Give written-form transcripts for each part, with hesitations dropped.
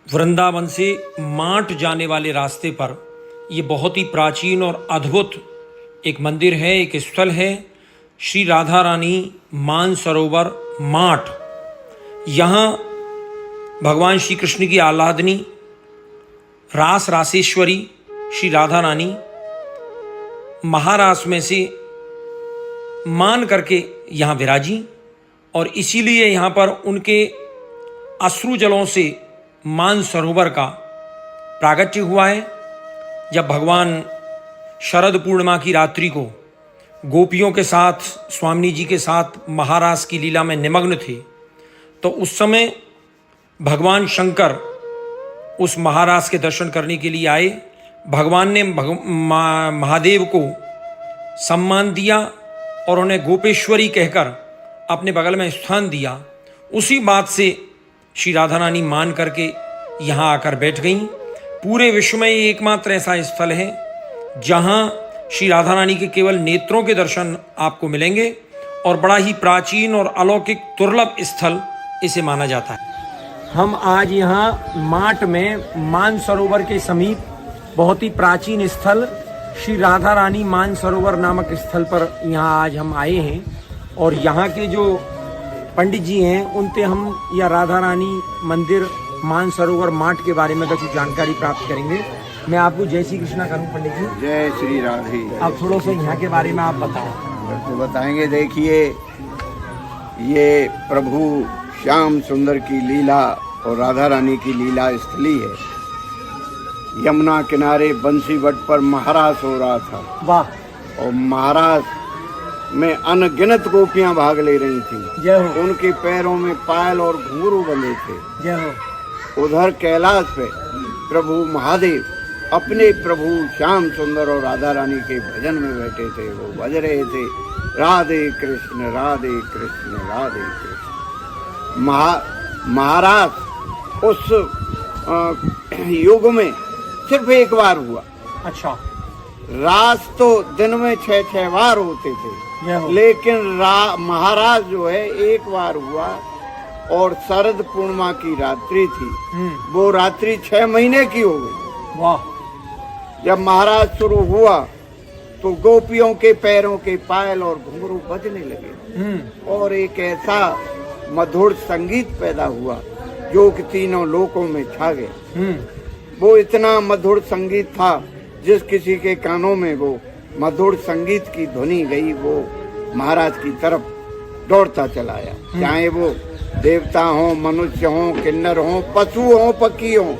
वृंदावन से माट जाने वाले रास्ते पर ये बहुत ही प्राचीन और अद्भुत एक मंदिर है, एक स्थल है, श्री राधा रानी मानसरोवर माट। यहाँ भगवान श्री कृष्ण की आह्लादनी रास रासेश्वरी श्री राधा रानी महारास में से मान करके यहाँ विराजी और इसीलिए यहाँ पर उनके अश्रु जलों से मानसरोवर का प्रागट्य हुआ है। जब भगवान शरद पूर्णिमा की रात्रि को गोपियों के साथ, स्वामिनी जी के साथ महारास की लीला में निमग्न थे, तो उस समय भगवान शंकर उस महारास के दर्शन करने के लिए आए। भगवान ने महादेव को सम्मान दिया और उन्हें गोपेश्वरी कहकर अपने बगल में स्थान दिया। उसी बात से श्री राधा रानी मान करके यहाँ आकर बैठ गईं। पूरे विश्व में ये एकमात्र ऐसा स्थल है जहाँ श्री राधा रानी के केवल नेत्रों के दर्शन आपको मिलेंगे और बड़ा ही प्राचीन और अलौकिक दुर्लभ स्थल इसे माना जाता है। हम आज यहाँ माट में मानसरोवर के समीप बहुत ही प्राचीन स्थल श्री राधा रानी मानसरोवर नामक स्थल पर यहाँ आज हम आए हैं और यहाँ के जो पंडित जी हैं उनसे हम या राधा रानी मंदिर मानसरोवर माट के बारे में कुछ जानकारी प्राप्त करेंगे। मैं आपको जय श्री कृष्णा करूँ पंडित जी। जय श्री राधे। आप थोड़ा सा यहाँ के बारे में आप बताओ। तो बताएंगे, देखिए ये प्रभु श्याम सुंदर की लीला और राधा रानी की लीला स्थली है। यमुना किनारे बंसी वट पर महारास हो रहा था। वाह। और महारास में अनगिनत गोपियां भाग ले रही थी। जय हो। उनके पैरों में पायल और घुंघरू बंधे थे। जय हो। उधर कैलाश पे प्रभु महादेव अपने प्रभु श्याम सुंदर और राधा रानी के भजन में बैठे थे। वो बज रहे थे राधे कृष्ण राधे कृष्ण राधे कृष्ण। महाराज उस युग में सिर्फ एक बार हुआ। अच्छा। रास तो दिन में 6-6 बार होते थे, लेकिन महाराज जो है एक बार हुआ और शरद पूर्णिमा की रात्रि थी। वो रात्रि 6 महीने की हो गई। वाह। जब महाराज शुरू हुआ तो गोपियों के पैरों के पायल और घुंघरू बजने लगे और एक ऐसा मधुर संगीत पैदा हुआ जो कि तीनों लोकों में छा गया। वो इतना मधुर संगीत था, जिस किसी के कानों में वो मधुर संगीत की ध्वनि गई वो महाराज की तरफ दौड़ता चलाया। चाहे वो देवता हो, मनुष्य हो, किन्नर हो, पशु हो, पक्षी हो,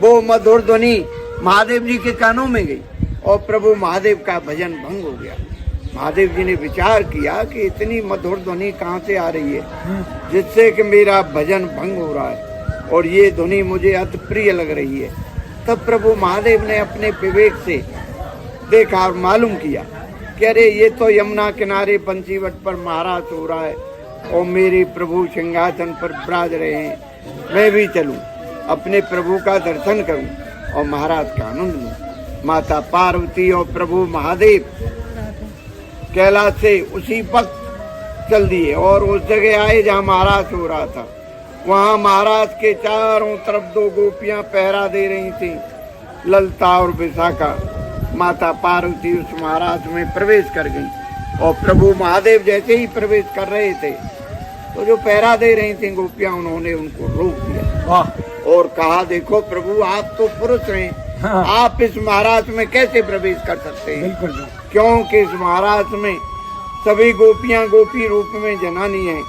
वो मधुर ध्वनि महादेव जी के कानों में गई और प्रभु महादेव का भजन भंग हो गया। महादेव जी ने विचार किया कि इतनी मधुर ध्वनि कहाँ से आ रही है जिससे कि मेरा भजन भंग हो रहा है और ये ध्वनि मुझे अति प्रिय लग रही है। तब प्रभु महादेव ने अपने विवेक से देखा और मालूम किया कि अरे ये तो यमुना किनारे बंसीवट पर महाराज हो रहा है और मेरे प्रभु सिंहासन पर विराज रहे हैं। मैं भी चलूं, अपने प्रभु का दर्शन करूं और महाराज का आनंद लूं। माता पार्वती और प्रभु महादेव कैलाश से उसी वक्त चल दिए और उस जगह आए जहाँ महाराज हो रहा था। वहाँ महाराज के चारों तरफ 2 गोपियां पहरा दे रही थी, ललता और विशाखा। माता पार्वती उस महाराज में प्रवेश कर गई और प्रभु महादेव जैसे ही प्रवेश कर रहे थे तो जो पहरा दे रही थी गोपियां, उन्होंने उनको रोक दिया और कहा, देखो प्रभु आप तो पुरुष हैं, आप इस महाराज में कैसे प्रवेश कर सकते हैं? क्योंकि इस महाराज में सभी गोपियां गोपी रूप में जनानी हैं,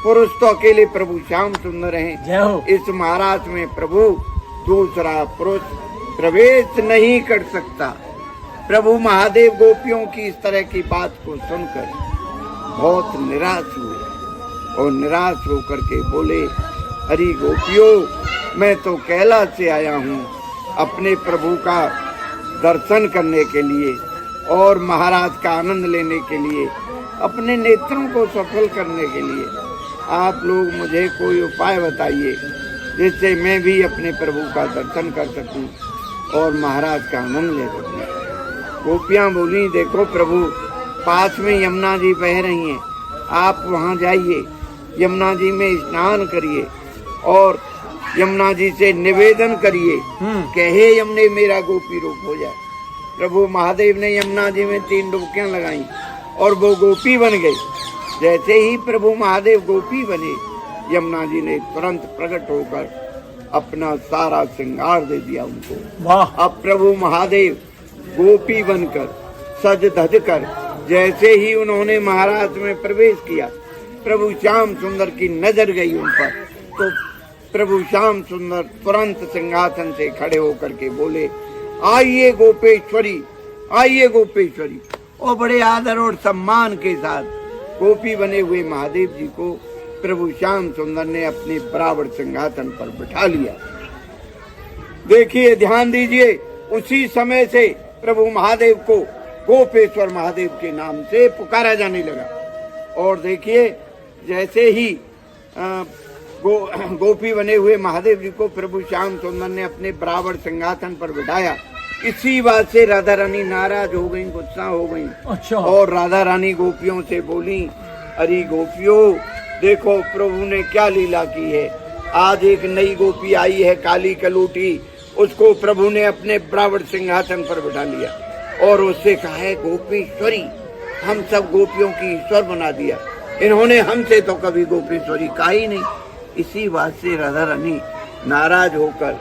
पुरुष तो अकेले प्रभु श्याम सुंदर हैं। इस महाराज में प्रभु दूसरा पुरुष प्रवेश नहीं कर सकता। प्रभु महादेव गोपियों की इस तरह की बात को सुनकर बहुत निराश हुए और निराश होकर के बोले, अरे गोपियों, मैं तो कैलाश से आया हूँ अपने प्रभु का दर्शन करने के लिए और महाराज का आनंद लेने के लिए, अपने नेत्रों को सफल करने के लिए। आप लोग मुझे कोई उपाय बताइए जिससे मैं भी अपने प्रभु का दर्शन कर सकूं और महाराज का आनंद ले सकूं। गोपियां बोली, देखो प्रभु, पास में यमुना जी बह रही हैं, आप वहां जाइए, यमुना जी में स्नान करिए और यमुना जी से निवेदन करिए कि हे यमुने मेरा गोपी रूप हो जाए। प्रभु महादेव ने यमुना जी में 3 डुबकियां लगाई और वो गोपी बन गई। जैसे ही प्रभु महादेव गोपी बने, यमुना जी ने तुरंत प्रकट होकर अपना सारा श्रृंगार दे दिया उनको। वाह। अब प्रभु महादेव गोपी बनकर सज धज कर जैसे ही उन्होंने महाराज में प्रवेश किया, प्रभु श्याम सुंदर की नजर गई उन पर, तो प्रभु श्याम सुंदर तुरंत सिंहासन से खड़े होकर के बोले, आइए गोपेश्वरी, आइए गोपेश्वरी। और बड़े आदर और सम्मान के साथ गोपी बने हुए महादेव जी को प्रभु श्याम सुंदर ने अपने बराबर सिंहासन पर बिठा लिया। देखिए, ध्यान दीजिए, उसी समय से प्रभु महादेव को गोपेश्वर महादेव के नाम से पुकारा जाने लगा। और देखिए, जैसे ही गोपी बने हुए महादेव जी को प्रभु श्याम सुंदर ने अपने बराबर सिंहासन पर बिठाया, इसी बात से राधा रानी नाराज हो गई, गुस्सा हो गई। अच्छा। और राधा रानी गोपियों से बोली, अरे गोपियों, देखो प्रभु ने क्या लीला की है। आज एक नई गोपी आई है, काली कलूटी, उसको प्रभु ने अपने बराबर सिंहासन पर बिठा लिया और उससे कहा है गोपीश्वरी, हम सब गोपियों की ईश्वर बना दिया। इन्होंने हमसे तो कभी गोपीश्वरी कहा ही नहीं। इसी बात से राधा रानी नाराज होकर,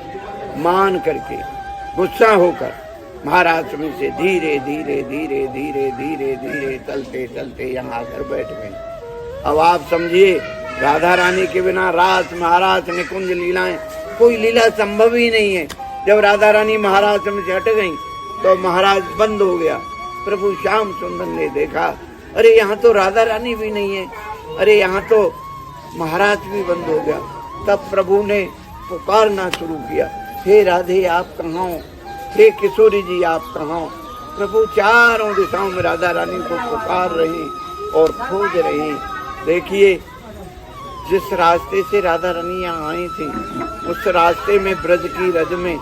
मान करके, गुस्सा होकर महाराज में से धीरे धीरे धीरे धीरे धीरे धीरे चलते चलते यहाँ आकर बैठ गई। अब आप समझिए, राधा रानी के बिना रास महाराज निकुंज लीलाएं, कोई लीला संभव ही नहीं है। जब राधा रानी महाराज में से हट गई तो महाराज बंद हो गया। प्रभु श्याम सुंदर ने देखा, अरे यहाँ तो राधा रानी भी नहीं है, अरे यहाँ तो महाराज भी बंद हो गया। तब प्रभु ने पुकारना शुरू किया, हे राधे आप कहाँ हो, हे किशोरी जी आप कहाँ हो। प्रभु चारों दिशाओं में राधा रानी को पुकार रहे और खोज रहे। देखिए, जिस रास्ते से राधा रानी यहाँ आई थी, उस रास्ते में ब्रज की रज में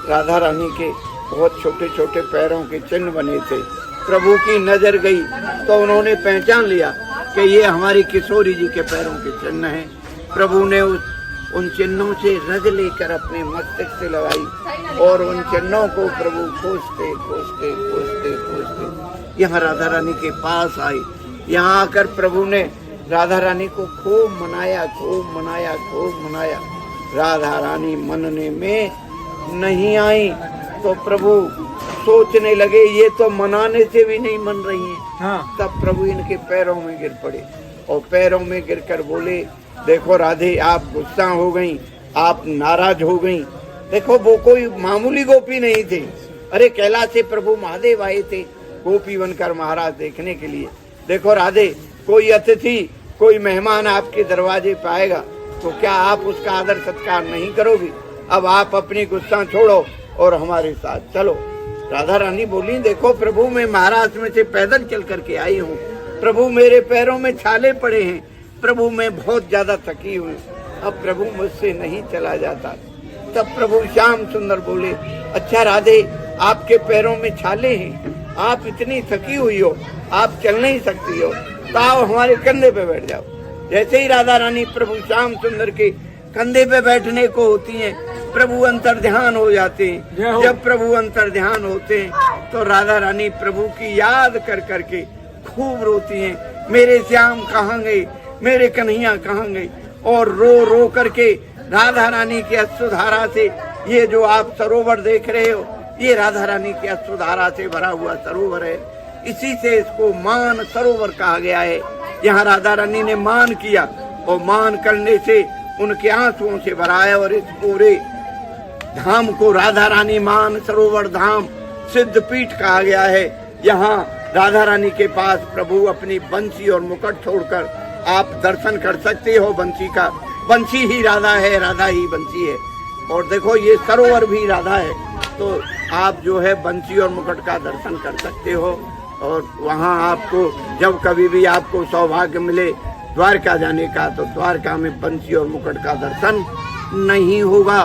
राधा रानी के बहुत छोटे छोटे पैरों के चिन्ह बने थे। प्रभु की नजर गई तो उन्होंने पहचान लिया कि ये हमारी किशोरी जी के पैरों के चिन्ह हैं। प्रभु ने उन चिन्हों से रज लेकर अपने मस्तक से लगाई और उन चिन्हों को प्रभु खोजते खोजते खोजते खोजते यहाँ राधा रानी के पास आई। यहाँ आकर प्रभु ने राधा रानी को खूब मनाया, खूब मनाया, खूब मनाया। राधा रानी मनने में नहीं आई तो प्रभु सोचने लगे, ये तो मनाने से भी नहीं मन रही हैं। हाँ। तब प्रभु इनके पैरों में गिर पड़े और पैरों में गिरकर बोले, देखो राधे, आप गुस्सा हो गई, आप नाराज हो गई। देखो, वो कोई मामूली गोपी नहीं थे। अरे कैलाश से प्रभु महादेव आए थे गोपी बनकर महाराज देखने के लिए। देखो राधे, कोई अतिथि, कोई मेहमान आपके दरवाजे पे आएगा तो क्या आप उसका आदर सत्कार नहीं करोगी? अब आप अपनी गुस्सा छोड़ो और हमारे साथ चलो। राधा रानी बोली, देखो प्रभु, मैं महाराज में से पैदल चल करके आई हूँ। प्रभु, मेरे पैरों में छाले पड़े हैं। प्रभु, मैं बहुत ज्यादा थकी हुई, अब प्रभु मुझसे नहीं चला जाता। तब प्रभु श्याम सुंदर बोले, अच्छा राधे, आपके पैरों में छाले हैं, आप इतनी थकी हुई हो, आप चल नहीं सकती हो, तो आओ हमारे कंधे पे बैठ जाओ। जैसे ही राधा रानी प्रभु श्याम सुंदर के कंधे पे बैठने को होती हैं, प्रभु अंतर ध्यान हो जाते हैं। जब प्रभु अंतर ध्यान होते हैं तो राधा रानी प्रभु की याद कर करके खूब रोती हैं, मेरे श्याम कहाँ गए, मेरे कन्हैया कहाँ गए। और रो रो करके राधा रानी की अश्रुधारा से, ये जो आप सरोवर देख रहे हो, ये राधा रानी की अश्रुधारा से भरा हुआ सरोवर है। इसी से इसको मान सरोवर कहा गया है। यहाँ राधा रानी ने मान किया और मान करने से उनके आंसुओं से भरा है। और इस पूरे धाम को राधा रानी मान सरोवर धाम सिद्ध पीठ कहा गया है। यहाँ राधा रानी के पास प्रभु अपनी बंसी और मुकुट छोड़कर आप दर्शन कर सकते हो बंसी का। बंसी ही राधा है, राधा ही बंसी है। और देखो, ये सरोवर भी राधा है, तो आप जो है बंसी और मुकुट का दर्शन कर सकते हो। और वहाँ आपको जब कभी भी आपको सौभाग्य मिले द्वारका जाने का, तो द्वारका में बंसी और मुकुट का दर्शन नहीं होगा।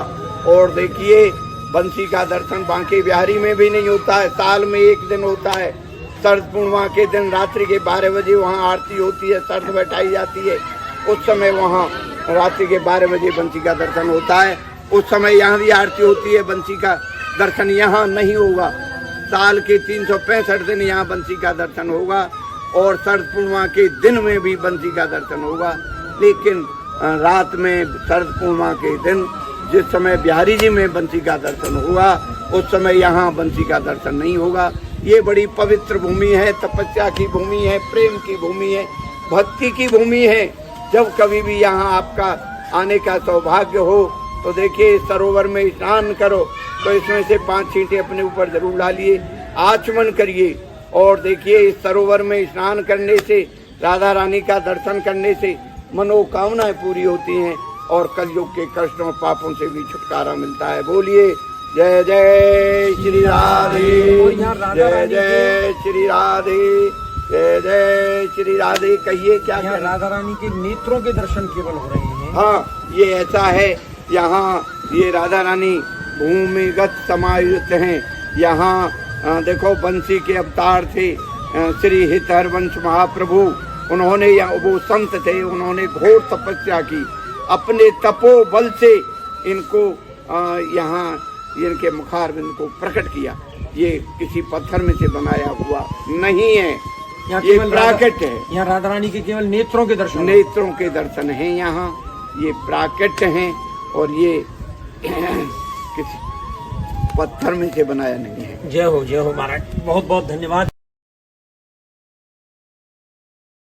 और देखिए, बंसी का दर्शन बांके बिहारी में भी नहीं होता है, साल में एक दिन होता है। शरद पूर्णिमा के दिन रात्रि के 12 बजे वहाँ आरती होती है, शरद बैठाई जाती है, उस समय वहाँ रात्रि के 12 बजे बंसी का दर्शन होता है। उस समय यहाँ भी आरती होती है। बंसी का दर्शन यहाँ नहीं होगा। साल के 365 दिन यहाँ बंसी का दर्शन होगा और शरद पूर्णिमा के दिन में भी बंसी का दर्शन होगा। लेकिन रात में शरद पूर्णिमा के दिन जिस समय बिहारी जी में बंसी का दर्शन होगा उस समय यहाँ बंसी का दर्शन नहीं होगा। ये बड़ी पवित्र भूमि है, तपस्या की भूमि है, प्रेम की भूमि है, भक्ति की भूमि है। जब कभी भी यहाँ आपका आने का सौभाग्य हो तो देखिए सरोवर में स्नान करो तो इसमें से 5 छींटे अपने ऊपर जरूर डालिए, आचमन करिए और देखिए इस सरोवर में स्नान करने से, राधा रानी का दर्शन करने से मनोकामनाएं पूरी होती हैं और कलयुग के कष्टों पापों से भी छुटकारा मिलता है। बोलिए जय जय श्री राधे, जय जय श्री राधे, जय जय श्री राधे। कहिए क्या यहाँ राधा रानी के नेत्रों के दर्शन केवल हो रहे हैं। हाँ, ये ऐसा है। यहाँ ये राधा रानी भूमिगत समायुक्त हैं। यहाँ देखो बंसी के अवतार थे श्री हित हरवंश महाप्रभु। उन्होंने वो संत थे, उन्होंने घोर तपस्या की, अपने तपोबल से इनको यहाँ इनके मुखारविंद को प्रकट किया। ये किसी पत्थर में से बनाया हुआ नहीं है, ये प्राकट है। यहाँ राधा रानी के केवल नेत्रों के दर्शन, नेत्रों के दर्शन हैं यहाँ। ये प्राकट हैं और ये किसी पत्थर में से बनाया नहीं है। जय हो महाराज, बहुत बहुत धन्यवाद।